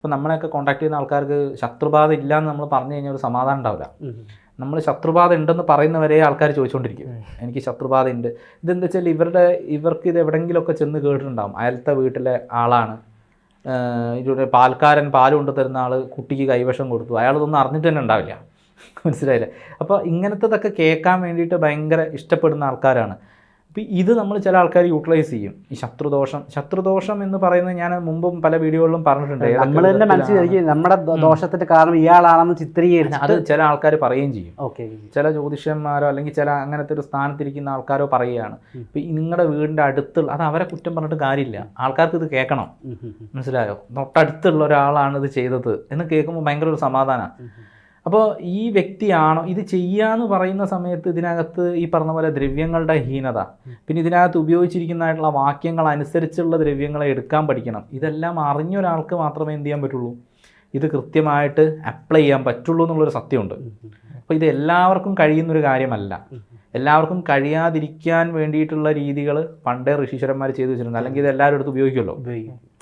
ഇപ്പോൾ നമ്മളെയൊക്കെ കോൺടാക്ട് ചെയ്യുന്ന ആൾക്കാർക്ക് ശത്രുബാധ ഇല്ല എന്ന് നമ്മൾ പറഞ്ഞു കഴിഞ്ഞാൽ ഒരു സമാധാനം ഉണ്ടാവില്ല. നമ്മൾ ശത്രുബാധ ഉണ്ടെന്ന് പറയുന്നവരെ ആൾക്കാർ ചോദിച്ചുകൊണ്ടിരിക്കും, എനിക്ക് ശത്രുബാധ ഉണ്ട്. ഇതെന്താ വെച്ചാൽ ഇവർക്ക് ഇത് എവിടെയെങ്കിലുമൊക്കെ ചെന്ന് കേട്ടിട്ടുണ്ടാകും. അയലത്തെ വീട്ടിലെ ആളാണ്, ഇതിലൂടെ പാൽക്കാരൻ പാൽ കൊണ്ടു തരുന്ന ആൾ കുട്ടിക്ക് കൈവശം കൊടുത്തു, അയാളതൊന്നും അറിഞ്ഞിട്ട് തന്നെ ഉണ്ടാവില്ല. മനസ്സിലായില്ലേ? അപ്പോൾ ഇങ്ങനത്തതൊക്കെ കേൾക്കാൻ വേണ്ടിയിട്ട് ഭയങ്കര ഇഷ്ടപ്പെടുന്ന ആൾക്കാരാണ്. അപ്പോൾ ഇത് നമ്മൾ ചില ആൾക്കാർ യൂട്ടിലൈസ് ചെയ്യും. ഈ ശത്രുദോഷം എന്ന് പറയുന്നത് ഞാൻ മുമ്പും പല വീഡിയോകളിലും പറഞ്ഞിട്ടുണ്ട്. നമ്മൾ തന്നെ മനസ്സിലാക്കി നമ്മുടെ ദോഷത്തിന്റെ കാരണം ഇയാളാണെന്ന് ചിത്രീകരിച്ച് അത് ചില ആൾക്കാർ പറയുകയും ചെയ്യും. ഓക്കെ, ചില ജ്യോതിഷന്മാരോ അല്ലെങ്കിൽ ചില അങ്ങനത്തെ ഒരു സ്ഥാനത്തിരിക്കുന്ന ആൾക്കാരോ പറയുകയാണ്, ഇപ്പം നിങ്ങളുടെ വീടിൻ്റെ അടുത്തുള്ള, അത് അവരെ കുറ്റം പറഞ്ഞിട്ട് കാര്യമില്ല, ആൾക്കാർക്ക് ഇത് കേൾക്കണം. മനസ്സിലായോ? തൊട്ടടുത്തുള്ള ഒരാളാണ് ഇത് ചെയ്തത് എന്ന് കേൾക്കുമ്പോൾ ഭയങ്കര ഒരു സമാധാനമാണ്. അപ്പോൾ ഈ വ്യക്തിയാണോ ഇത് ചെയ്യാന്ന് പറയുന്ന സമയത്ത് ഇതിനകത്ത് ഈ പറഞ്ഞ പോലെ ദ്രവ്യങ്ങളുടെ ഹീനത, പിന്നെ ഇതിനകത്ത് ഉപയോഗിച്ചിരിക്കുന്നതായിട്ടുള്ള വാക്യങ്ങൾ അനുസരിച്ചുള്ള ദ്രവ്യങ്ങളെ എടുക്കാൻ പഠിക്കണം. ഇതെല്ലാം അറിഞ്ഞ ഒരാൾക്ക് മാത്രമേ എന്ത് ചെയ്യാൻ പറ്റുള്ളൂ, ഇത് കൃത്യമായിട്ട് അപ്ലൈ ചെയ്യാൻ പറ്റുള്ളൂ എന്നുള്ളൊരു സത്യമുണ്ട്. അപ്പോൾ ഇത് എല്ലാവർക്കും കഴിയുന്നൊരു കാര്യമല്ല. എല്ലാവർക്കും കഴിയാതിരിക്കാൻ വേണ്ടിയിട്ടുള്ള രീതികൾ പണ്ടേ ഋഷീശ്വരന്മാർ ചെയ്തു വെച്ചിട്ടുണ്ട്. അല്ലെങ്കിൽ ഇത് എല്ലാവരും എടുത്ത് ഉപയോഗിക്കുമല്ലോ.